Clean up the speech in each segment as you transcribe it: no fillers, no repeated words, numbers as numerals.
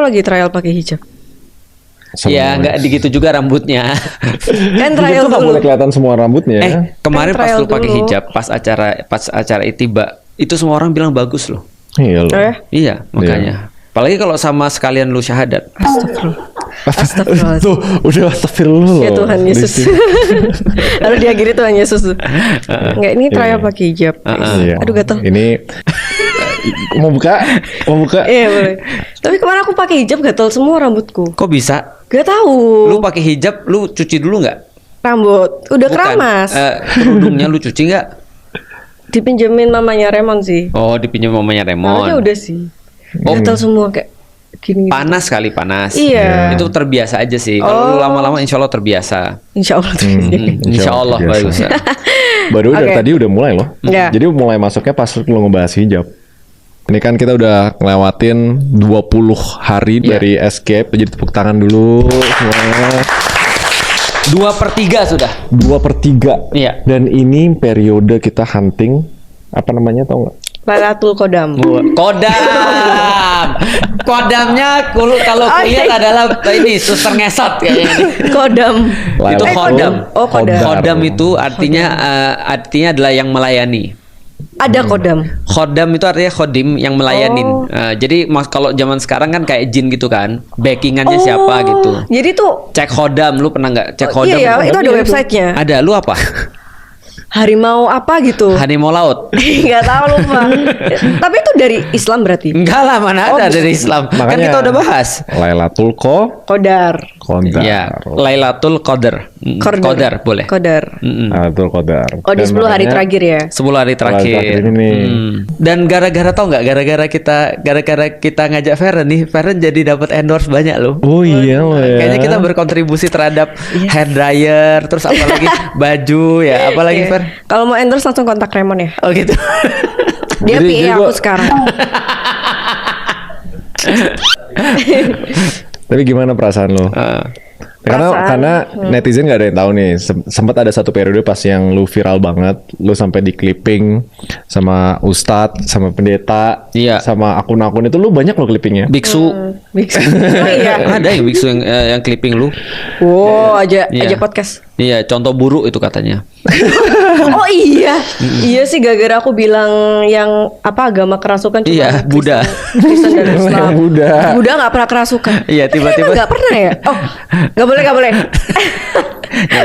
lagi trial pakai hijab. Ya nggak begitu juga rambutnya. Kan Hijab trial tuh nggak boleh dulu. kelihatan semua rambutnya. Kemarin Kan pas trial lu pakai dulu. hijab, pas acara Itiba, itu semua orang bilang bagus loh. Iya loh. Iya, makanya. Apalagi kalau sama sekalian lu syahadat. Astagfirullah. Tuh, udah astagfirullah. Ya Tuhan Yesus. Lalu diakhiri Tuhan Yesus. Enggak, ini trial pakai hijab. Iya. Aduh gatel. Ini mau buka? Iya boleh. Tapi kemarin aku pakai hijab gatel semua rambutku. Kok bisa? Gak tahu. Lu pakai hijab, lu cuci dulu nggak? Rambut udah keramas. Kerudungnya lu cuci nggak? Dipinjemin mamanya Remon sih. Oh, dipinjam mamanya Remon. Makanya udah sih. Gatel semua kayak gini. Panas kali panas. Iya. Itu terbiasa aja sih. Kalau lu lama-lama insya Allah terbiasa. Insya Allah. Insya Allah biasa. bagus. Baru dari Oke. tadi udah mulai loh. Iya. Jadi mulai masuknya pas lu ngebahas hijab. Ini kan kita udah ngelewatin 20 hari dari escape. Jadi tepuk tangan dulu semuanya. 2/3 sudah. 2/3. Iya. Dan ini periode kita hunting. Apa namanya tau gak? Lailatul Qadam. Kodamnya kalau kulihat adalah ini suster ngesot kayaknya ini. Kodam. Itu khodam. Oh, kodam. Khodam itu artinya adalah yang melayani. Ada kodam. Khodam itu artinya khodim yang melayanin. Jadi kalau zaman sekarang kan kayak jin gitu kan, backingannya siapa gitu. Jadi tuh Cek khodam, lu pernah nggak cek khodam? iya ya, itu ada websitenya. Ada, lu apa? Harimau apa gitu. Harimau laut. Nggak tahu lupa. Tapi itu dari Islam berarti. Enggak lah, mana ada dari Islam. Kan Makanya kita udah bahas. Lailatul Qadar. Qadar. Ya, Lailatul Qadar. Qadar boleh. Qadar. Lailatul Qadar. Oh di 10 hari makanya terakhir ya. 10 hari terakhir. terakhir ini. Dan gara-gara tau nggak? Gara-gara kita ngajak Feren nih, Feren jadi dapat endorse banyak loh. Oh iya loh ya. Kayaknya kita berkontribusi terhadap hair dryer, terus apalagi baju ya, apalagi Iya. Fer. Kalau mau endorse langsung kontak Remon ya. Oh gitu. Dia Jadi PA aku gua- sekarang. Tapi gimana perasaan lo? Karena Perasaan. netizen nggak ada yang tahu nih. Sempat ada satu periode pas yang lu viral banget, lu sampai di clipping sama ustadz, sama pendeta, Iya. sama akun-akun itu lu banyak lo clippingnya. Biksu. Biksu. Oh iya. Ada yang biksu yang clipping lu. Wow, aja Iya. podcast. Iya, contoh buruk itu katanya. Oh iya. Iya sih gara-gara aku bilang yang apa agama kerasukan cuma Iya, Buddha. Kristen dan Islam. Buddha. Buddha nggak pernah kerasukan. Iya, tiba-tiba. Nggak pernah ya? Oh, nggak boleh.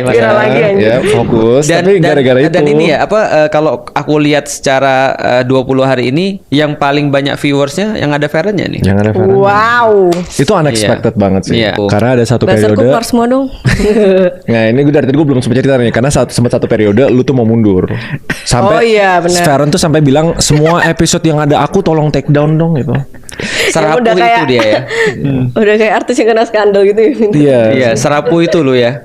Viral lagi aja. Ya fokus. Tapi gara-gara itu. Dan ini ya apa kalau aku lihat secara 20 hari ini yang paling banyak viewersnya yang ada Ferennya nih. Yang ada Farhan. Wow. Itu unexpected banget sih. Iya. Karena ada satu Dasar periode. keluar semua dong. Nah ini gue dari tadi gue belum sempat cerita nih. Karena sempat satu periode lu tuh mau mundur. Sampai Oh iya, benar. Farhan tuh sampai bilang semua episode yang ada aku tolong take down dong gitu. Serapuh Udah itu kayak- dia ya. Udah kayak artis yang kena skandal gitu. Iya. Iya, serapuh itu lu ya.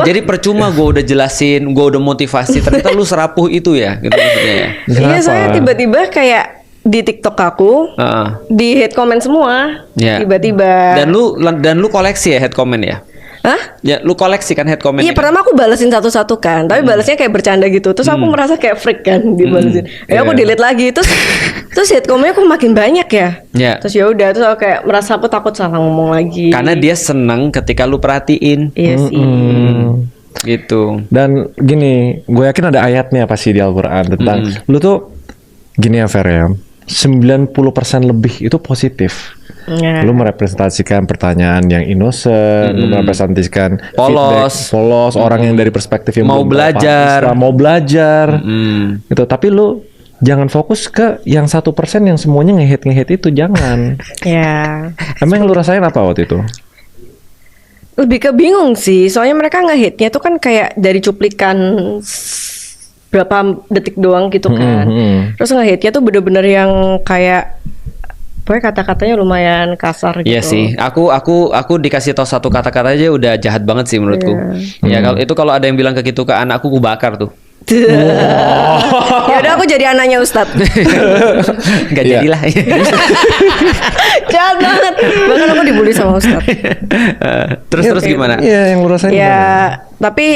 Jadi percuma gue udah jelasin, gue udah motivasi, ternyata lu serapuh itu ya, gitu maksudnya ya. Iya, Kenapa? soalnya tiba-tiba kayak di TikTok aku Heeh. di hate comment semua. Iya. Tiba-tiba. Dan lu koleksi ya head comment ya? Hah? Ya, lu koleksi kan head comment? Iya pertama aku balesin satu-satu kan, tapi balasnya kayak bercanda gitu. Terus aku merasa kayak freak kan dibalesin. Ya aku Iya. delete lagi. Terus hate comment-nya kok makin banyak ya. Iya. Terus ya udah, terus aku kayak merasa aku takut salah ngomong lagi. Karena dia seneng ketika lu perhatiin, Iya sih. gitu. Dan gini, gue yakin ada ayatnya pasti di Al-Quran tentang lu tuh gini ya Fer ya, 90% lebih itu positif. Ya. Lu merepresentasikan pertanyaan yang innocent, lu merepresentasikan Polos. feedback polos, orang yang dari perspektif yang Mau belum tahu belajar. Islam, mau belajar, Hmm. gitu. Tapi lu jangan fokus ke yang 1% yang semuanya nge-hate itu, jangan. Ya. Emang yang lu rasain apa waktu itu? Lebih ke bingung sih, soalnya mereka nge-hate-nya tuh kan kayak dari cuplikan berapa detik doang gitu kan. Terus nge-hate-nya tuh bener-bener yang kayak pokoknya kata-katanya lumayan kasar gitu. Iya sih, aku dikasih tahu satu kata-kata aja udah jahat banget sih menurutku. Ya kalau ada yang bilang ke gitu ke anakku, ku bakar tuh. Ya udah aku jadi anaknya Ustadz. Gak Iya. jadilah. Jahat banget. Bahkan aku dibully sama Ustadz. Terus gimana? Iya, yang lu rasain Ya, gimana? tapi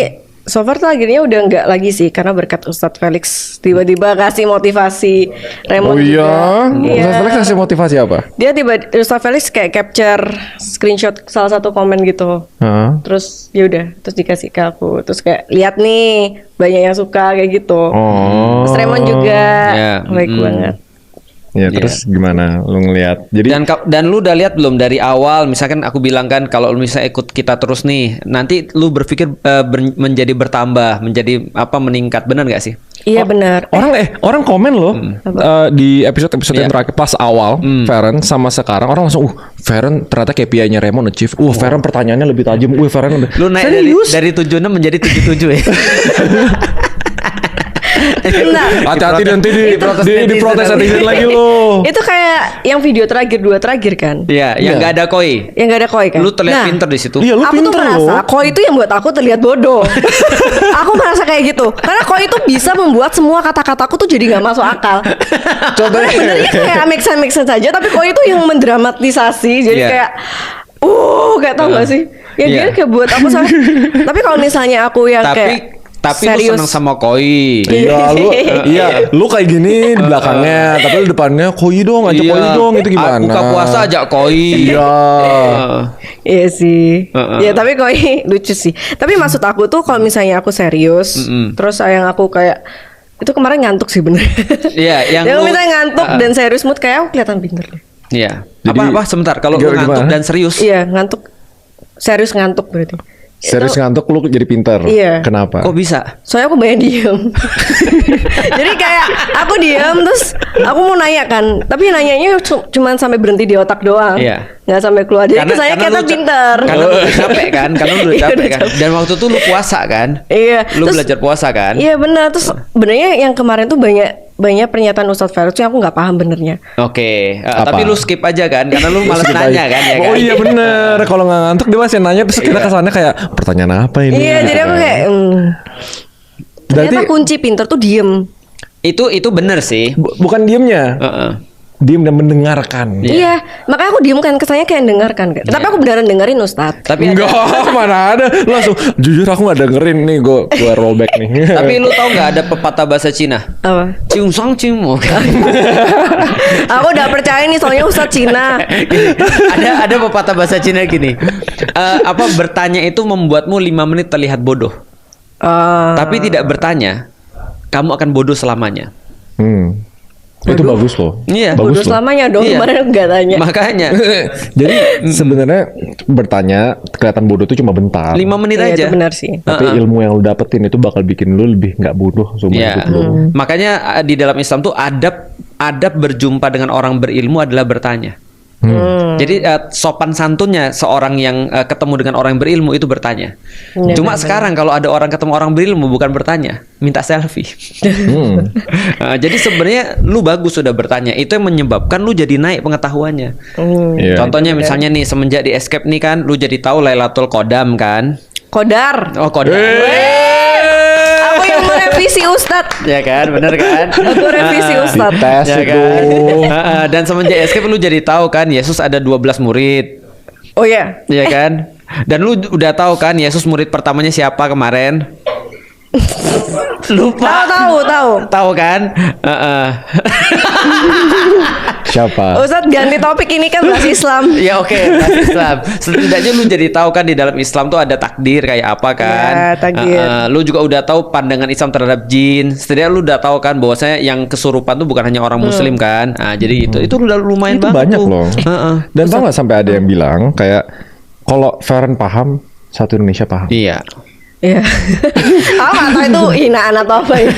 So far tuh akhirnya udah nggak lagi sih, karena berkat Ustadz Felix tiba-tiba kasih motivasi Raymond Oh iya, juga. Iya. Ustaz Felix kasih motivasi apa? Dia Ustadz Felix kayak capture screenshot salah satu komen gitu. Heeh. Terus ya udah, terus dikasih ke aku. Terus kayak lihat nih, banyak yang suka kayak gitu. Oh. Terus Raymond juga Ya, baik banget. Ya terus gimana lu ngelihat? Jadi Dan lu udah lihat belum dari awal, misalkan aku bilang kan kalau lu misalnya ikut kita terus nih, nanti lu berpikir menjadi bertambah, menjadi apa, meningkat, benar nggak sih? Iya benar. orang komen loh di episode yang terakhir pas awal Feren sama sekarang orang langsung Feren ternyata KPI-nya Raymond achieve. Feren pertanyaannya lebih tajam. Feren udah. Lu naik dari 76 menjadi 77 ya. Nah, Hati-hati nanti diprotes netizen lagi lo. itu kayak yang video dua terakhir kan? Iya, yang nggak ada koi. Yang gak ada koi kan? Lu terlihat pinter di situ. Iya, lu aku tuh pinter merasa loh. koi itu yang buat aku terlihat bodoh. Aku merasa kayak gitu. Karena koi itu bisa membuat semua kata-kataku tuh jadi gak masuk akal. Contohnya Sebenarnya kayak make sense saja, tapi koi itu yang mendramatisasi. Jadi Iya. kayak kayak tau gak sih? Ya dia Iya. kayak buat aku sampai. Tapi kalau misalnya aku yang kayak Tapi serius. lu seneng sama koi. Iya, lu kayak gini di belakangnya, tapi lu depannya koi dong, ajak koi dong, itu gimana? Buka puasa ajak koi. Iya. Iya sih. Heeh. Ya tapi koi lucu sih. Tapi maksud aku tuh kalau misalnya aku serius, terus yang aku kayak itu kemarin ngantuk sih bener. Iya, yang Yang lu- misalnya ngantuk dan serius mood kayak aku kelihatan pinter deh. Iya. Jadi- Apa sebentar, kalau lu Gimana? ngantuk dan serius. Iya ngantuk, serius ngantuk berarti. Serius Itu- ngantuk lu jadi pinter. Iya. Kenapa? Kok bisa? Soalnya aku banyak diem. Jadi kayak aku diem terus aku mau nanya kan, tapi nanyanya cuman sampai berhenti di otak doang. Iya. Nggak sampai keluar. Jadi saya kita lu pinter. Karena lu udah capek kan? Karena lu udah Iya, capek udah kan? capek. Dan waktu itu lu puasa kan? Iya. Lu Terus- belajar puasa kan? Iya benar. Terus sebenarnya yang kemarin tuh banyak pernyataan Ustadz Felix yang aku nggak paham benernya. Oke, Apa? tapi lu skip aja kan? Karena lu malas nanya kan ya kan? Oh iya bener. Kalau nggak ngantuk dia masih nanya terus kita kesannya kayak pertanyaan apa ini? Iya, jadi aku kayak ternyata Berarti- kunci pinter tuh diem. Itu bener sih. Bukan diemnya, Heeh. diem dan mendengarkan. Iya, makanya aku diem kan, kesannya kayak dengarkan kan. Tapi aku beneran dengerin Ustadz. Tapi Enggak, mana ada. Langsung jujur aku nggak dengerin nih, gue rollback nih. tapi lu tahu nggak ada pepatah bahasa Cina? Apa? Cium sang cium mo. Aku udah percaya nih soalnya Ustadz Cina. Gini, ada pepatah bahasa Cina gini. Bertanya itu membuatmu 5 menit terlihat bodoh. Tapi tidak bertanya, kamu akan bodoh selamanya. Itu bagus loh. Iya. Bagus Bodoh loh. selamanya dong, Iya. kemarin aku nggak tanya. Makanya Jadi sebenarnya bertanya kelihatan bodoh itu cuma bentar. 5 menit Iya, aja. itu benar sih. Tapi ilmu yang lu dapetin itu bakal bikin lu lebih nggak bodoh seumur Iya. hidup lu. Makanya di dalam Islam tuh adab berjumpa dengan orang berilmu adalah bertanya. Jadi sopan santunnya seorang yang ketemu dengan orang yang berilmu itu bertanya. Cuma sekarang kalau ada orang ketemu orang berilmu bukan bertanya, minta selfie. Jadi sebenarnya lu bagus sudah bertanya. Itu yang menyebabkan lu jadi naik pengetahuannya. Iya. Contohnya misalnya nih semenjak di Escape nih kan, lu jadi tahu Lailatul Qadar kan? Kodar. Oh Qadar. Aku yang merevisi Ustadz. Ya kan, bener kan? Aku revisi Ustadz. Tes Ya itu. kan? Dan semenjak Escape lu jadi tahu kan Yesus ada 12 murid. Oh iya. Iya kan? Dan lu udah tahu kan Yesus murid pertamanya siapa kemarin? Lupa. Tahu. Kan? Siapa? Ustadz ganti topik, ini kan bahas Islam. Ya oke, bahas Islam. Setidaknya lu jadi tahu kan di dalam Islam tuh ada takdir kayak apa kan? Ya, takdir. Lu juga udah tahu pandangan Islam terhadap jin. Setidaknya lu udah tahu kan bahwasanya yang kesurupan tuh bukan hanya orang muslim kan? Jadi itu udah lumayan Itu banget banyak tuh. loh. Dan tau gak sampai ada yang bilang kayak kalau Feren paham, satu Indonesia paham. Iya. Iya. Aku nggak tahu itu hinaan atau apa ya.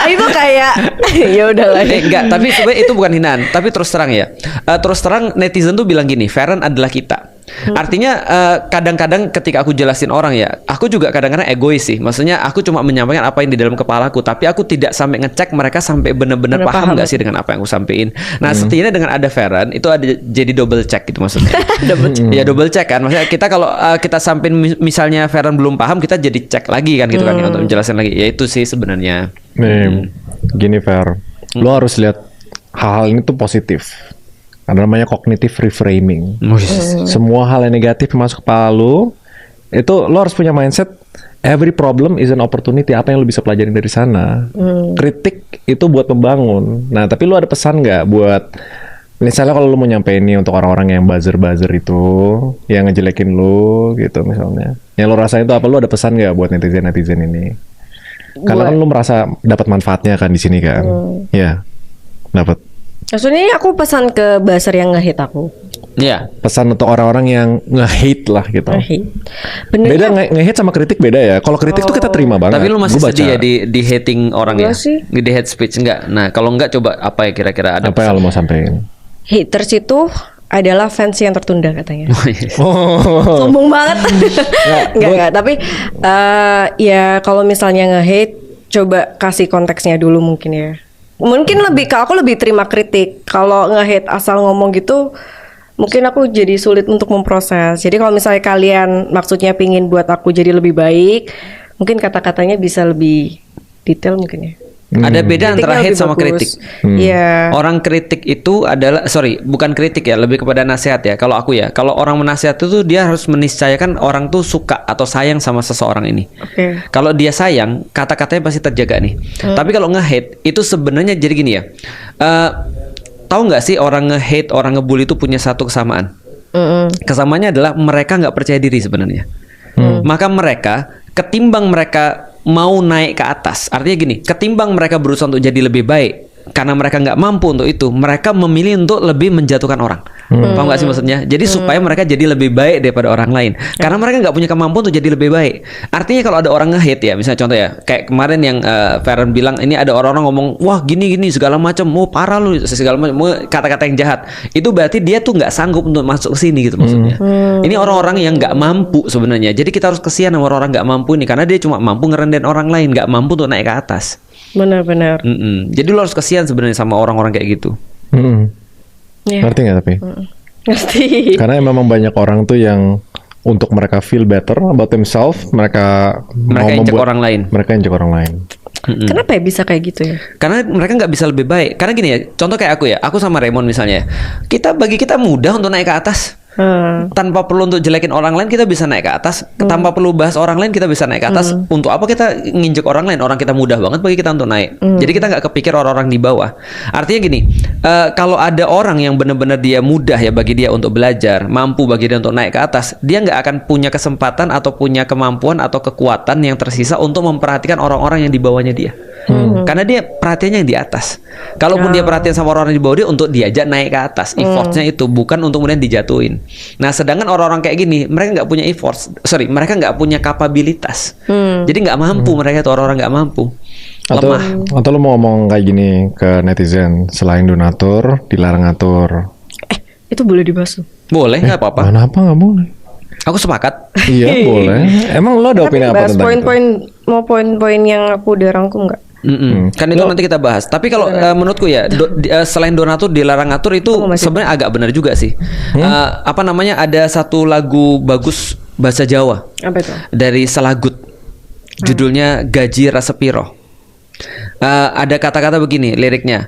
Itu kayak ya udahlah. Enggak, tapi sebenarnya itu bukan hinaan, tapi terus terang ya. Terus terang netizen tuh bilang gini, Feren adalah kita. Artinya kadang-kadang ketika aku jelasin orang ya, aku juga kadang-kadang egois sih. Maksudnya aku cuma menyampaikan apa yang di dalam kepalaku, tapi aku tidak sampai ngecek mereka sampai benar-benar Benar paham paham. nggak sih dengan apa yang aku sampaikan. Nah, setidaknya dengan ada Feren itu ada jadi double check gitu maksudnya. Ya double check kan. Maksudnya kita kalau kita sampein misalnya Feren belum paham, kita jadi cek lagi kan gitu kan ya, untuk menjelaskan lagi. Ya itu sih sebenarnya. Nih, gini Fer, lo harus lihat hal-hal ini tuh positif. Ada namanya cognitive reframing. Semua hal yang negatif masuk kepala lo, Itu lo harus punya mindset every problem is an opportunity. Apa yang lo bisa pelajarin dari sana? Kritik itu buat membangun. Nah, tapi lo ada pesan nggak buat misalnya kalau lo mau nyampein ini untuk orang-orang yang buzzer itu, yang ngejelekin lo gitu misalnya. Yang lo rasain itu apa? Lo ada pesan nggak buat netizen ini? Karena kan lo merasa dapat manfaatnya kan di sini kan? Ya, dapat. Maksudnya aku pesan ke buzzer yang nge-hate aku. Iya. Pesan untuk orang-orang yang nge-hate lah gitu. Beda nge-hate sama kritik beda ya. Kalau kritik tuh kita terima banget. Tapi lu masih Gua sedih ya di hating orang ya? Enggak sih. Di hate speech enggak? Nah kalau enggak coba apa ya kira-kira ada apa yang lo mau sampein? Haters itu adalah fans yang tertunda katanya. Oh. Sombong banget. Enggak. Tapi ya kalau misalnya nge-hate, coba kasih konteksnya dulu mungkin ya. Mungkin aku lebih terima kritik. Kalau nge-hate asal ngomong gitu, mungkin aku jadi sulit untuk memproses. Jadi kalau misalnya kalian maksudnya pingin buat aku jadi lebih baik, mungkin kata-katanya bisa lebih detail mungkin ya. Ada beda Kritiknya antara hate lebih sama bagus. kritik. Iya. Orang kritik itu adalah bukan kritik ya, lebih kepada nasihat ya. Kalau aku ya, kalau orang menasihat itu dia harus meniscayakan orang tuh suka atau sayang sama seseorang ini. Oke. Kalau dia sayang, kata-katanya pasti terjaga nih. Tapi kalau nge-hate itu sebenarnya jadi gini ya. Tahu nggak sih orang nge-hate, orang ngebully itu punya satu kesamaan. Kesamaannya adalah mereka nggak percaya diri sebenarnya. Maka mereka ketimbang mereka mau naik ke atas, artinya gini, ketimbang mereka berusaha untuk jadi lebih baik karena mereka nggak mampu untuk itu, mereka memilih untuk lebih menjatuhkan orang. Paham nggak sih maksudnya? Jadi supaya mereka jadi lebih baik daripada orang lain, karena mereka nggak punya kemampuan untuk jadi lebih baik. Artinya kalau ada orang nge-hate ya, misalnya contoh ya, kayak kemarin yang Feren bilang, ini ada orang-orang ngomong, wah gini segala macam, parah lu segala macam, kata-kata yang jahat. Itu berarti dia tuh nggak sanggup untuk masuk ke sini gitu maksudnya. Ini orang-orang yang nggak mampu sebenarnya. Jadi kita harus kesian sama orang-orang nggak mampu ini, karena dia cuma mampu ngerendahin orang lain, nggak mampu untuk naik ke atas. Benar-benar. Jadi lo harus kesian sebenarnya sama orang-orang kayak gitu. Ya. Ngerti nggak tapi? Ngerti. Karena memang banyak orang tuh yang untuk mereka feel better about themselves, mereka injek orang lain. Mereka injek orang lain. Kenapa ya bisa kayak gitu ya? Karena mereka nggak bisa lebih baik. Karena gini ya, contoh kayak aku sama Raymond misalnya, bagi kita mudah untuk naik ke atas. Tanpa perlu untuk jelekin orang lain kita bisa naik ke atas. Tanpa perlu bahas orang lain kita bisa naik ke atas. Untuk apa kita nginjek orang lain? Orang kita mudah banget bagi kita untuk naik. Jadi kita nggak kepikir orang-orang di bawah. Artinya gini, kalau ada orang yang benar-benar dia mudah ya bagi dia untuk belajar, mampu bagi dia untuk naik ke atas, dia nggak akan punya kesempatan atau punya kemampuan atau kekuatan yang tersisa untuk memperhatikan orang-orang yang di bawahnya dia. Karena dia perhatiannya yang di atas. Kalaupun dia perhatian sama orang di bawah dia, untuk diajak naik ke atas. Effortnya itu bukan untuk kemudian dijatuhin. Nah, sedangkan orang-orang kayak gini, mereka nggak punya mereka nggak punya kapabilitas. Jadi nggak mampu, mereka itu orang-orang nggak mampu. Lemah. Atau lo mau ngomong kayak gini ke netizen, selain donatur, dilarang ngatur. Itu boleh dibahas. Boleh, nggak apa-apa. Kenapa nggak boleh? Aku sepakat. Iya boleh. Emang lo ada opini apa tentang itu? Mau poin-poin yang aku udah rangkum nggak? Kan itu nanti kita bahas. Tapi kalau menurutku ya, selain donatur dilarang ngatur itu sebenarnya agak benar juga sih. Apa namanya? Ada satu lagu bagus bahasa Jawa. Apa itu? Dari Selagut. Judulnya Gaji Rasepiro. Ada kata-kata begini liriknya.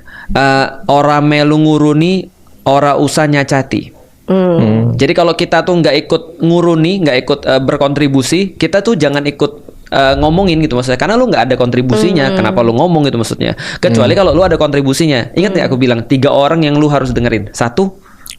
Ora melu nguruni, ora usah nyacati. Jadi kalau kita tuh nggak ikut nguruni, nggak ikut berkontribusi, kita tuh jangan ikut ngomongin gitu maksudnya, karena lu nggak ada kontribusinya. Kenapa lu ngomong gitu maksudnya? Kecuali kalau lu ada kontribusinya. Ingat ya aku bilang 3 orang yang lu harus dengerin. 1,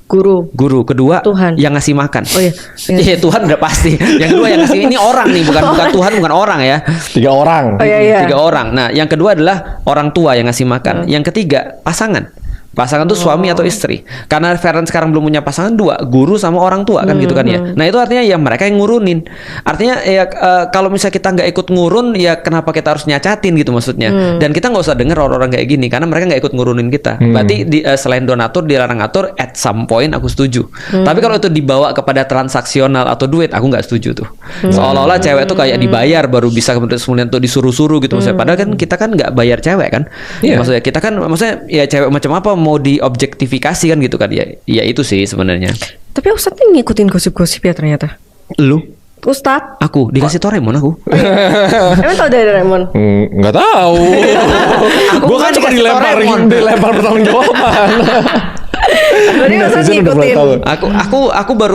guru. Kedua, Tuhan yang ngasih makan. Oh iya. Iya, Tuhan udah pasti. Yang kedua yang ngasih, ini orang nih, bukan Tuhan, bukan orang ya. 3 orang. Oh iya. 3 orang. Nah, yang kedua adalah orang tua yang ngasih makan. Yang ketiga pasangan. Pasangan tuh suami atau istri. Karena Feren sekarang belum punya pasangan, 2, guru sama orang tua kan gitu kan ya. Nah itu artinya ya mereka yang ngurunin. Artinya ya kalau misalnya kita nggak ikut ngurun, ya kenapa kita harus nyacatin gitu maksudnya. Dan kita nggak usah denger orang-orang kayak gini, karena mereka nggak ikut ngurunin kita. Berarti selain donatur dilarang ngatur, at some point aku setuju. Tapi kalau itu dibawa kepada transaksional atau duit, aku nggak setuju tuh. Seolah-olah cewek tuh kayak dibayar baru bisa kemudian tuh disuruh-suruh gitu maksudnya. Padahal kan kita kan nggak bayar cewek kan. Maksudnya kita kan ya cewek macam apa mau diobjektifikasi kan gitu kan ya. Ya itu sih sebenarnya. Tapi Ustadz nih ngikutin gosip-gosip ya ternyata. Lu? Ustadz? Aku dikasih tau Raymond aku. Emang tau dari Raymond? Nggak tahu. Gue kan cuma dilempar bertanggung jawaban. Berarti Netizen harus udah mulai ngikutin. tahu.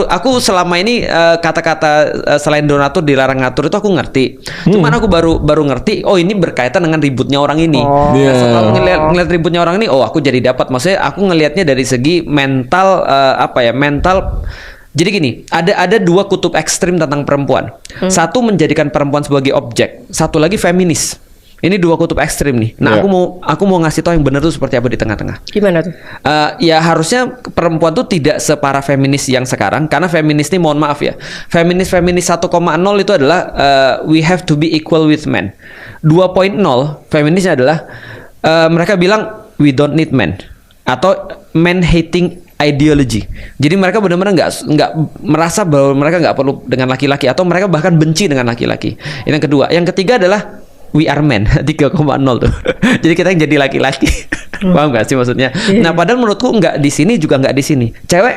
Aku selama ini kata-kata selain donatur dilarang ngatur itu aku ngerti. Cuman aku baru ngerti, oh ini berkaitan dengan ributnya orang ini. Oh. Iya. Nah, setelah ngeliat ributnya orang ini, oh aku jadi dapat. Maksudnya aku ngelihatnya dari segi mental mental. Jadi gini, ada dua kutub ekstrim tentang perempuan. Satu menjadikan perempuan sebagai objek, satu lagi feminis. Ini dua kutub ekstrim nih. Nah, Iya. aku mau ngasih tahu yang benar tuh seperti apa di tengah-tengah. Gimana tuh? Ya harusnya perempuan tuh tidak separah feminis yang sekarang, karena feminis ini mohon maaf ya, feminis 1.0 itu adalah we have to be equal with men. 2.0 feminisnya adalah mereka bilang we don't need men, atau men hating ideology. Jadi mereka benar-benar nggak merasa bahwa mereka nggak perlu dengan laki-laki, atau mereka bahkan benci dengan laki-laki. Itu yang kedua. Yang ketiga adalah we are men 3.0 tuh. Jadi kita yang jadi laki-laki. Paham gak sih maksudnya? Nah, padahal menurutku nggak di sini juga nggak di sini. Cewek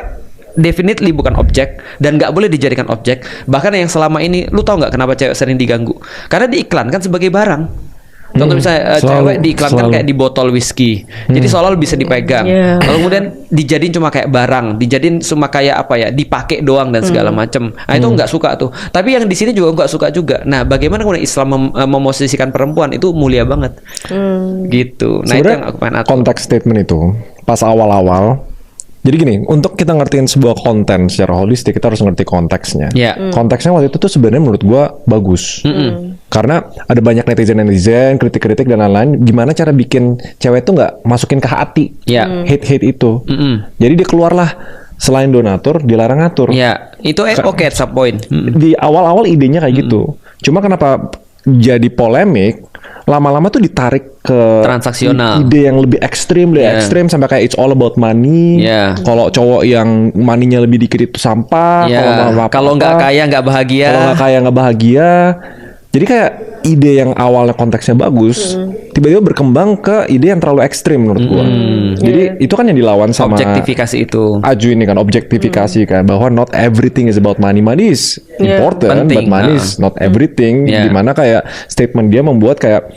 definitely bukan objek dan nggak boleh dijadikan objek. Bahkan yang selama ini, lu tahu nggak kenapa cewek sering diganggu? Karena diiklankan sebagai barang. Contoh misalnya cewek diiklankan kayak di botol whisky, jadi seolah bisa dipegang. Lalu kemudian dijadiin cuma kayak barang, dijadiin cuma kayak apa ya, dipakai doang dan segala macam. Nah itu nggak suka tuh. Tapi yang di sini juga nggak suka juga. Nah bagaimana kemudian Islam memosisikan perempuan itu mulia banget, gitu. Nah itu yang aku pengen atur. Konteks statement itu pas awal-awal. Jadi gini, untuk kita ngertiin sebuah konten secara holistik, kita harus ngerti konteksnya. Ya. Konteksnya waktu itu tuh sebenarnya menurut gua bagus. Karena ada banyak netizen, kritik-kritik dan lain-lain. Gimana cara bikin cewek tuh nggak masukin ke hati Ya. hate itu. Jadi dia keluarlah selain donatur, dilarang ngatur. Ya, itu oke, sub point. Di awal-awal idenya kayak gitu. Cuma kenapa jadi polemik? Lama-lama tuh ditarik ke Transaksional. ide yang lebih ekstrim, sampai kayak it's all about money. Yeah. Kalau cowok yang money-nya lebih dikit itu sampah. Ya. Kalau nggak kaya nggak bahagia. Kalau nggak kaya nggak bahagia. Jadi kayak ide yang awalnya konteksnya bagus, tiba-tiba berkembang ke ide yang terlalu ekstrim menurut gua. Jadi itu kan yang dilawan sama Objektifikasi itu. Aju ini kan objektifikasi kan, bahwa not everything is about money. Money is important, Penting, but money is not everything. Dimana kayak statement dia membuat kayak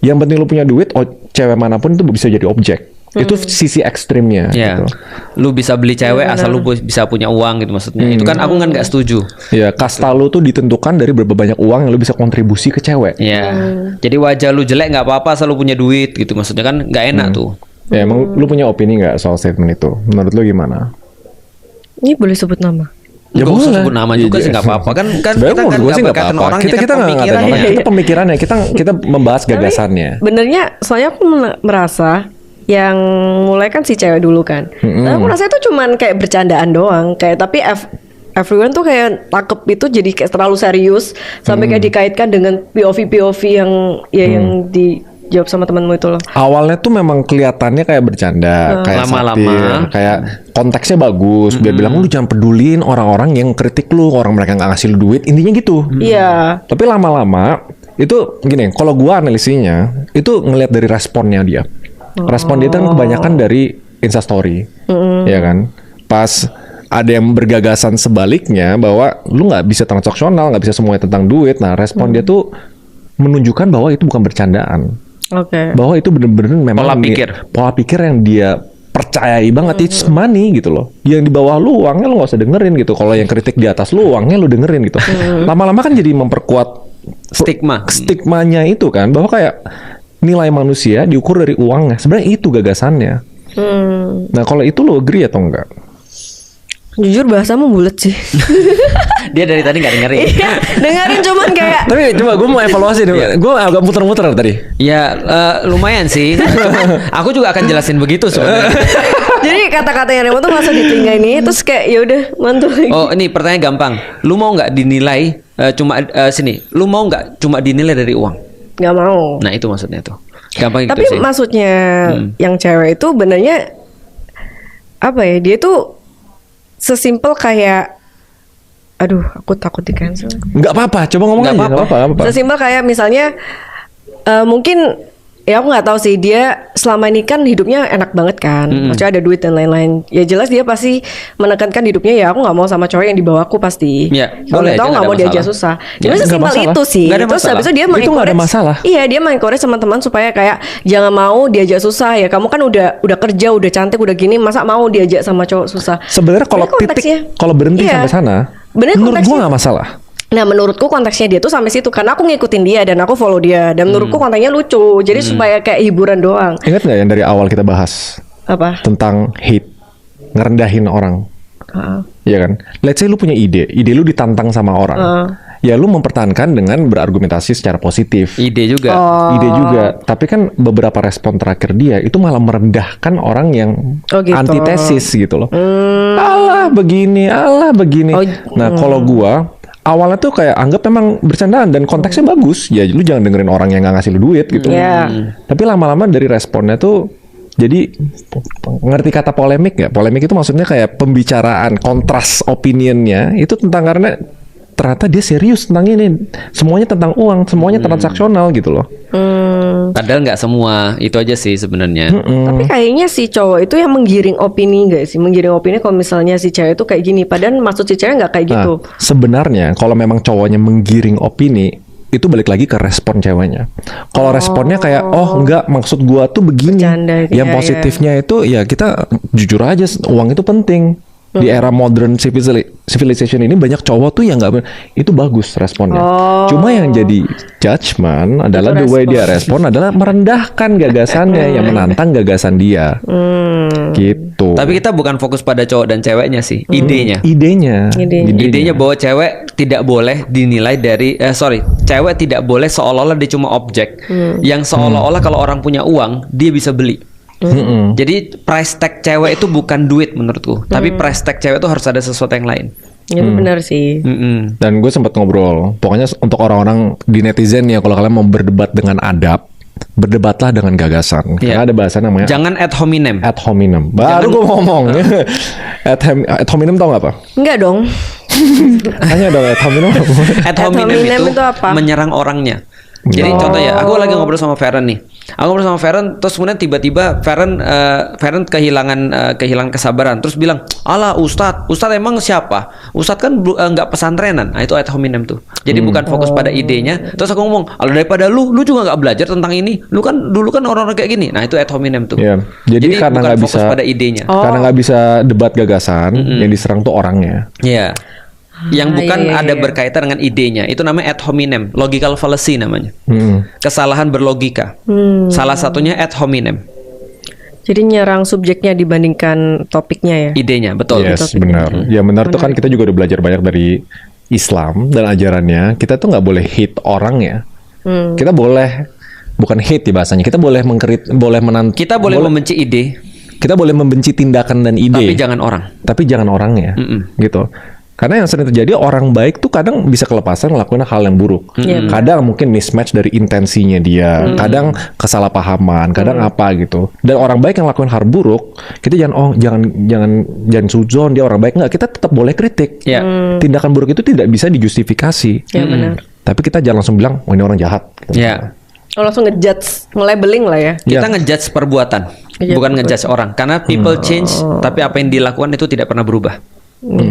yang penting lu punya duit, cewek manapun itu bisa jadi objek. Itu sisi ekstrimnya. Ya, Gitu. lu bisa beli cewek asal lu bisa punya uang gitu maksudnya. Itu kan aku kan nggak setuju. Ya, kasta lu tuh ditentukan dari berapa banyak uang yang lu bisa kontribusi ke cewek. Ya, jadi wajah lu jelek nggak apa-apa asal lu punya duit gitu maksudnya kan nggak enak tuh. Ya, emang lu punya opini nggak soal statement itu? Menurut lu gimana? Ini boleh sebut nama? Ya Nggak usah boleh. sebut nama juga sih nggak apa-apa kan Sebenarnya kita kan menurut gua sih nggak berkaitan apa-apa. orangnya, Kita kan nggak ngatain pemikirannya. orang. Kita pemikirannya. Kita membahas gagasannya. Benernya, soalnya aku merasa yang mulai kan si cewek dulu kan. Nah, aku rasa itu cuman kayak bercandaan doang. Kayak tapi everyone tuh kayak takep itu jadi kayak terlalu serius sampai kayak dikaitkan dengan POV yang yang dijawab sama temanmu itu loh. Awalnya tuh memang kelihatannya kayak bercanda, kayak Lama-lama. satir, kayak konteksnya bagus. Biar bilang lu jangan pedulin orang-orang yang kritik lu, orang mereka nggak ngasih lu duit, intinya gitu. Iya. Tapi lama-lama itu gini, kalau gua analisinya itu ngelihat dari responnya dia. Respon dia kan kebanyakan dari Instastory, ya kan. Pas ada yang bergagasan sebaliknya bahwa lu nggak bisa transaksional, nggak bisa semuanya tentang duit. Nah, respon dia tuh menunjukkan bahwa itu bukan bercandaan. Oke. Bahwa itu bener-bener memang Pola pikir. yang dia percayai banget. It's money gitu loh. Yang di bawah lu uangnya lu gak usah dengerin gitu. Kalau yang kritik di atas lu uangnya lu dengerin gitu. Lama-lama kan jadi memperkuat stigmanya itu kan, bahwa kayak nilai manusia diukur dari uangnya. Sebenarnya itu gagasannya. Nah kalau itu lu agree atau enggak? Jujur bahasamu bulet sih. Dia dari tadi nggak dengerin. Iya, dengerin cuman kayak Tapi coba gue mau evaluasi deh. Gue agak muter-muter tadi. Ya lumayan sih. Aku juga akan jelasin begitu sebenarnya. jadi kata-kata yang Remo tuh masuk di telinga ini terus kayak ya udah mantul lagi. Oh ini pertanyaan gampang. Lu mau nggak dinilai sini? Lu mau nggak cuma dinilai dari uang? Nggak mau. Nah itu maksudnya tuh. Gampang Tapi gitu sih. maksudnya yang cewek itu benernya apa ya? Dia tuh sesimpel kayak aduh aku takut di cancel. Nggak apa-apa. Coba ngomong Nggak aja. apa-apa. Nggak apa-apa. Sesimpel kayak misalnya mungkin ya aku nggak tahu sih, dia selama ini kan hidupnya enak banget kan, maksudnya ada duit dan lain-lain. Ya jelas dia pasti menekankan hidupnya, ya aku nggak mau sama cowok yang di bawah aku pasti. Ya, Kalau boleh, nggak tahu itu nggak nggak mau ada diajak masalah. susah. Ya, Jadi nggak sesimpel masalah. itu sih. Nggak ada Terus masalah. habis itu dia Itu nggak ada mengencourage- masalah. Iya, dia mengencourage sama teman supaya kayak jangan mau diajak susah ya. Kamu kan udah kerja, udah cantik, udah gini, masa mau diajak sama cowok susah? Sebenarnya kalau Jadi konteksnya- titik, kalau berhenti Iya. sampai sana, Bener menurut konteksnya- gua nggak masalah. Nah menurutku konteksnya dia tuh sampai situ karena aku ngikutin dia dan aku follow dia dan menurutku kontennya lucu, jadi supaya kayak hiburan doang. Ingat nggak yang dari awal kita bahas Apa? tentang hate, ngerendahin orang? Iya kan? Let's say lu punya ide lu ditantang sama orang. Ya lu mempertahankan dengan berargumentasi secara positif. Ide juga. Ide juga, tapi kan beberapa respon terakhir dia itu malah merendahkan orang yang Oh, gitu. antitesis gitu loh. Alah begini. Oh, Nah, kalau gua awalnya tuh kayak anggap memang bercandaan dan konteksnya bagus. Ya lu jangan dengerin orang yang nggak ngasih lu duit gitu. Iya. Tapi lama-lama dari responnya tuh jadi ngerti kata polemik nggak? Polemik itu maksudnya kayak pembicaraan kontras opinionnya itu tentang karena ternyata dia serius tentang ini, semuanya tentang uang, semuanya transaksional gitu loh. Padahal nggak semua, itu aja sih sebenarnya. Tapi kayaknya si cowok itu yang menggiring opini nggak sih? Menggiring opini kalau misalnya si cewek itu kayak gini, padahal maksud si cewek nggak kayak gitu. Nah, sebenarnya kalau memang cowoknya menggiring opini itu balik lagi ke respon ceweknya. Kalau responnya kayak enggak maksud gua tuh begini. Bercanda gitu, Yang ya, positifnya itu ya kita jujur aja uang itu penting. Di era modern civilization ini banyak cowok tuh yang nggak itu bagus responnya. Cuma yang jadi judgment adalah the way dia respon adalah merendahkan gagasannya yang menantang gagasan dia. Gitu. Tapi kita bukan fokus pada cowok dan ceweknya sih, idenya. Idenya. Idenya bahwa cewek tidak boleh dinilai dari cewek tidak boleh seolah-olah dia cuma objek. Yang seolah-olah kalau orang punya uang, dia bisa beli. Jadi price tag cewek itu bukan duit menurutku, tapi price tag cewek itu harus ada sesuatu yang lain. Ya benar sih. Dan gue sempat ngobrol, pokoknya untuk orang-orang di netizen ya, kalau kalian mau berdebat dengan adab, berdebatlah dengan gagasan. Karena ada bahasa namanya Jangan ad hominem. ad hominem. Baru gue ngomong. Ad hominem tau gak apa? Enggak dong. Tanya dong ad hominem apa? Ad hominem itu apa? menyerang orangnya. Jadi contoh ya, aku lagi ngobrol sama Feren nih. Aku ngobrol sama Feren, terus kemudian tiba-tiba Feren kehilangan kesabaran, terus bilang, "Alah Ustadz emang siapa? Ustadz kan nggak pesantrenan." Nah itu ad hominem tuh. Jadi bukan fokus pada idenya. Terus aku ngomong, "Alah daripada lu juga nggak belajar tentang ini. Lu kan dulu kan orang-orang kayak gini." Nah itu ad hominem tuh. Iya. Jadi karena bukan nggak fokus bisa pada idenya. karena nggak bisa debat gagasan, yang diserang tuh orangnya. Iya. Yang bukan iya. ada berkaitan dengan idenya. Itu namanya ad hominem, logical fallacy namanya. Kesalahan berlogika. Salah satunya ad hominem, Jadi nyerang subjeknya dibandingkan topiknya ya. idenya, betul. Yes, benar. Ya benar tuh kan kita juga udah belajar banyak dari Islam dan ajarannya. Kita tuh nggak boleh hate orang ya. Kita boleh bukan hate ya bahasanya. Kita boleh Kita boleh membenci ide, kita boleh membenci tindakan dan ide. tapi jangan orang. Tapi jangan orangnya, gitu. Karena yang sering terjadi orang baik tuh kadang bisa kelepasan ngelakuin hal yang buruk. Kadang mungkin mismatch dari intensinya dia, kadang kesalahpahaman, kadang apa gitu. Dan orang baik yang ngelakuin hal buruk, kita jangan suzon dia orang baik, nggak. Kita tetap boleh kritik. Ya. Tindakan buruk itu tidak bisa dijustifikasi. Ya benar. Tapi kita jangan langsung bilang, oh ini orang jahat. Gitu. Ya. Oh, langsung ngejudge, labeling lah ya. Kita ngejudge perbuatan, bukan ngejudge orang. Karena people change, tapi apa yang dilakukan itu tidak pernah berubah.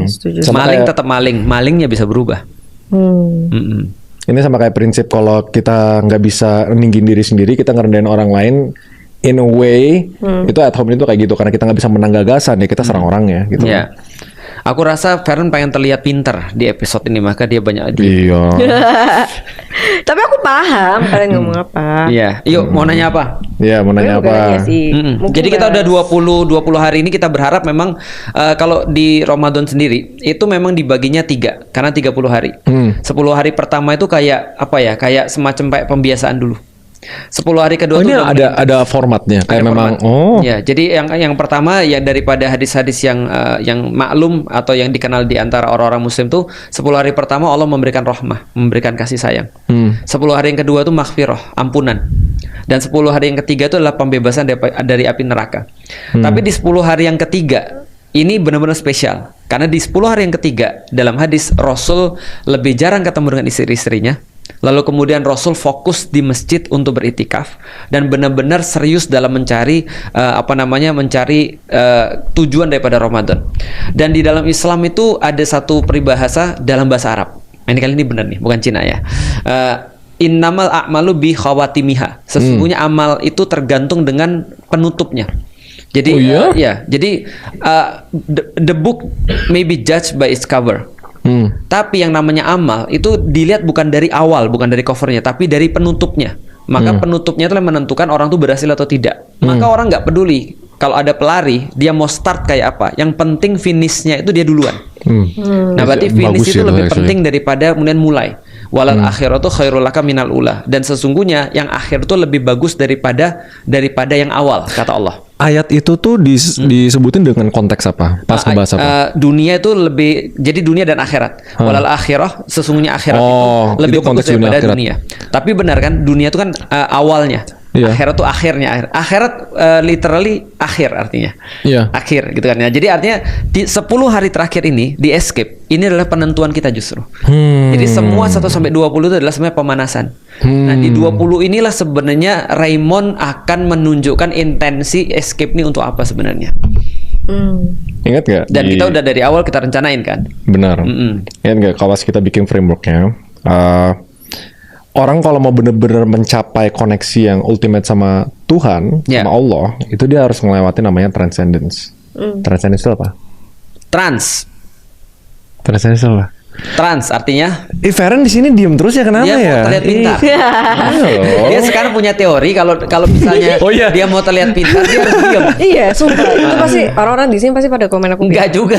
Setuju. Sama Maling kayak- tetap maling, malingnya bisa berubah. Ini sama kayak prinsip kalau kita nggak bisa ninggin diri sendiri, kita ngerendahin orang lain. In a way, itu at home itu kayak gitu. Karena kita nggak bisa menang gagasan, ya kita serang orangnya gitu. Ya. Aku rasa Feren pengen terlihat pintar di episode ini, maka dia banyak Iya. Tapi aku paham kalian ngomong apa. Iya. Yuk, mau nanya apa? Iya, mau nanya Gue bukan nanya apa? sih. Mungkin Jadi kita bahas- udah 20 hari ini kita berharap memang kalau di Ramadan sendiri itu memang dibaginya 3 karena 30 hari. 10 hari pertama itu kayak apa ya? Kayak semacam kayak pembiasaan dulu. 10 hari kedua Oh, ini tuh ada formatnya kayak ada memang. format. Oh. Ya, jadi yang pertama ya daripada hadis-hadis yang maklum atau yang dikenal di antara orang-orang muslim tuh 10 hari pertama Allah memberikan rahmah, memberikan kasih sayang. 10 hari yang kedua tuh maghfirah, ampunan. Dan 10 hari yang ketiga itu adalah pembebasan dari api neraka. Tapi di 10 hari yang ketiga ini benar-benar spesial karena di 10 hari yang ketiga dalam hadis Rasul lebih jarang ketemu dengan istri-istrinya, Lalu kemudian Rasul fokus di masjid untuk beritikaf dan benar-benar serius dalam mencari mencari tujuan daripada Ramadan. Dan di dalam Islam itu ada satu peribahasa dalam bahasa Arab. Ini kali ini benar nih, bukan Cina ya. Innamal a'malu bi khawatimiha. Sesungguhnya amal itu tergantung dengan penutupnya. Jadi jadi the book may be judged by its cover. Tapi yang namanya amal itu dilihat bukan dari awal, bukan dari covernya, tapi dari penutupnya. Maka penutupnya itu yang menentukan orang tuh berhasil atau tidak. Maka orang nggak peduli kalau ada pelari dia mau start kayak apa. Yang penting finishnya itu dia duluan. Nah berarti finish itu lebih penting daripada kemudian mulai. Walal akhiratu khairul laka minal ula. Dan sesungguhnya yang akhir itu lebih bagus daripada yang awal, kata Allah. Ayat itu tuh disebutin dengan konteks apa? Pas ngebahas apa? Dunia itu lebih, jadi dunia dan akhirat. Walal akhirah, sesungguhnya akhirat itu lebih itu bagus daripada akhirat. dunia. Tapi benar kan, dunia itu kan awalnya. Iya. Akhirat tuh akhirnya. Akhirat literally akhir artinya. Iya. Akhir gitu kan ya. Jadi artinya di 10 hari terakhir ini di escape ini adalah penentuan kita justru. Jadi semua 1 sampai 20 itu adalah sebenarnya pemanasan. Nah, di 20 inilah sebenarnya Raymond akan menunjukkan intensi escape ini untuk apa sebenarnya. Ingat gak? Dan kita udah dari awal kita rencanain kan. Benar. Ingat gak kalau kita bikin frameworknya, orang kalau mau bener-bener mencapai koneksi yang ultimate sama Tuhan, sama Allah, itu dia harus ngelewatin namanya transcendence. Transcendence itu apa? Transcendence itu apa? Trans artinya Feren di sini diem terus ya, kenapa dia ya? mau terlihat pintar. Dia sekarang punya teori kalau misalnya dia mau terlihat pintar dia harus diem. Iya, sumpah. Itu pasti orang-orang di sini pasti pada komen aku. Enggak juga.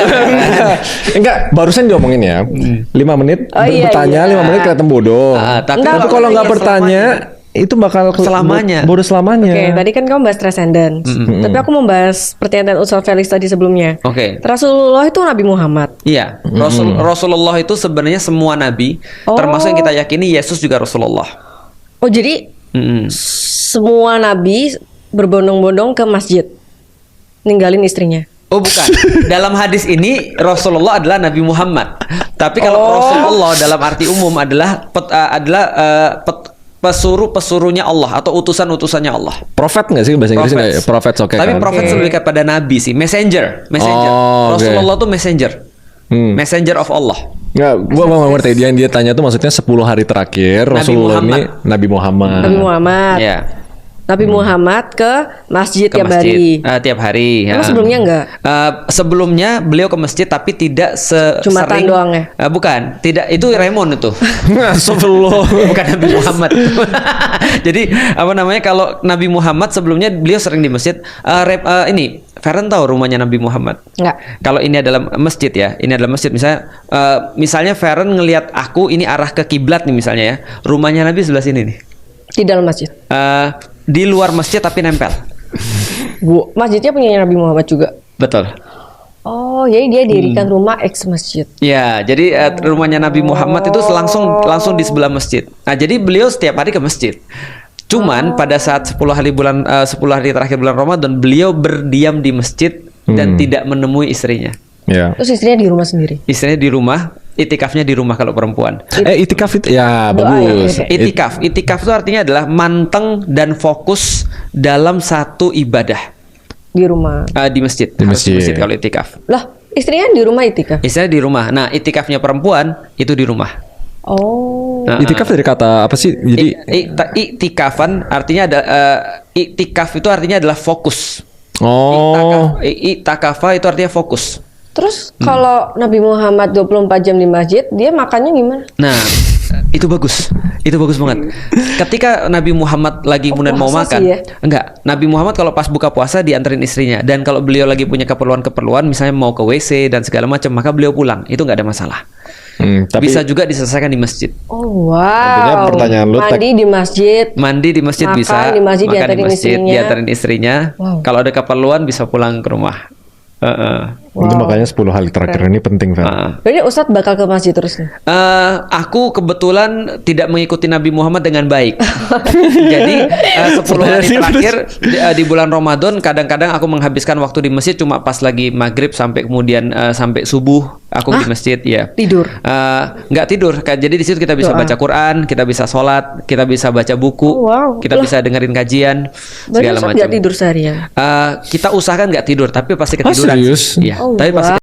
Enggak, barusan diomongin ya. 5 menit bertanya, 5 menit kelihatan bodoh. Tapi kalau nggak bertanya, itu bakal selamanya. Bodoh selamanya. Oke, tadi kan kamu bahas transcendence. Tapi aku mau bahas pertanyaan Ustaz Felix tadi sebelumnya. Oke. Rasulullah itu Nabi Muhammad. Iya, Rasulullah itu sebenarnya semua nabi, termasuk yang kita yakini Yesus juga Rasulullah. Oh, jadi semua nabi berbondong-bondong ke masjid ninggalin istrinya. Oh bukan, dalam hadis ini Rasulullah adalah Nabi Muhammad. Tapi kalau Rasulullah dalam arti umum adalah pesuruhnya Allah atau utusan-utusannya Allah. Prophet nggak sih bahasa Inggrisnya? Prophet, oke. Tapi prophet lebih kepada nabi sih, messenger. Rasulullah tuh messenger. Messenger of Allah. Nggak, gua mau ngerti yang dia tanya tuh maksudnya 10 hari terakhir Rasulullah ini Nabi Muhammad. Ya. Nabi Muhammad ke masjid tiap hari. Tiap hari. Emang sebelumnya enggak? Sebelumnya beliau ke masjid tapi tidak Jumatan sering. doang ya? Bukan, tidak, itu Raymond itu. Astagfirullah. Bukan Nabi Muhammad. Jadi kalau Nabi Muhammad sebelumnya beliau sering di masjid. Ini Feren tahu rumahnya Nabi Muhammad? Enggak. Kalau ini adalah masjid ya, ini adalah masjid misalnya Feren ngelihat aku ini arah ke kiblat nih misalnya ya, rumahnya Nabi sebelah sini nih. Di dalam masjid. Di luar masjid tapi nempel. Masjidnya punya Nabi Muhammad juga. Betul. Oh, jadi dia dirikan rumah ex masjid. Ya, jadi rumahnya Nabi Muhammad itu langsung di sebelah masjid. Nah, jadi beliau setiap hari ke masjid. Cuman pada saat 10 hari terakhir bulan Ramadan beliau berdiam di masjid dan tidak menemui istrinya. Ya. Terus istrinya di rumah sendiri. Istrinya di rumah, itikafnya di rumah kalau perempuan. Itikaf itu ya bagus. Itikaf itu artinya adalah manteng dan fokus dalam satu ibadah. Di rumah. Di masjid. Di masjid. Harus di masjid kalau itikaf. Lah, istrinya di rumah itikaf. Istrinya di rumah. Nah, itikafnya perempuan itu di rumah. Oh. Itikaf dari kata apa sih? Jadi iktikafan artinya ada iktikaf itu artinya adalah fokus. Iktakafa itu artinya fokus. Terus kalau Nabi Muhammad 24 jam di masjid, dia makannya gimana? Nah, itu bagus. Itu bagus banget. Ketika Nabi Muhammad lagi kemudian mau makan, enggak. Nabi Muhammad kalau pas buka puasa dianterin istrinya, dan kalau beliau lagi punya keperluan-keperluan, misalnya mau ke WC dan segala macam, maka beliau pulang. Itu nggak ada masalah. Tapi bisa juga diselesaikan di masjid. Oh wow. Artinya pertanyaan lu mandi di masjid. Mandi di masjid makan bisa. Di masjid, makan di masjid dianterin istrinya. Wow. Kalau ada keperluan bisa pulang ke rumah. Itu makanya 10 hari terakhir ini penting, Fer. Berarti Ustadz bakal ke masjid terus nih? Aku kebetulan tidak mengikuti Nabi Muhammad dengan baik. Jadi 10 hari terakhir di bulan Ramadan kadang-kadang aku menghabiskan waktu di masjid cuma pas lagi maghrib sampai kemudian sampai subuh aku di masjid ya. Tidur? Nggak tidur. Jadi di situ kita bisa baca Quran, kita bisa sholat, kita bisa baca buku, kita bisa dengerin kajian, segala macam. Nggak tidur seharian? Kita usahakan nggak tidur, tapi pasti ketiduran. Serius? Iya, tapi pasti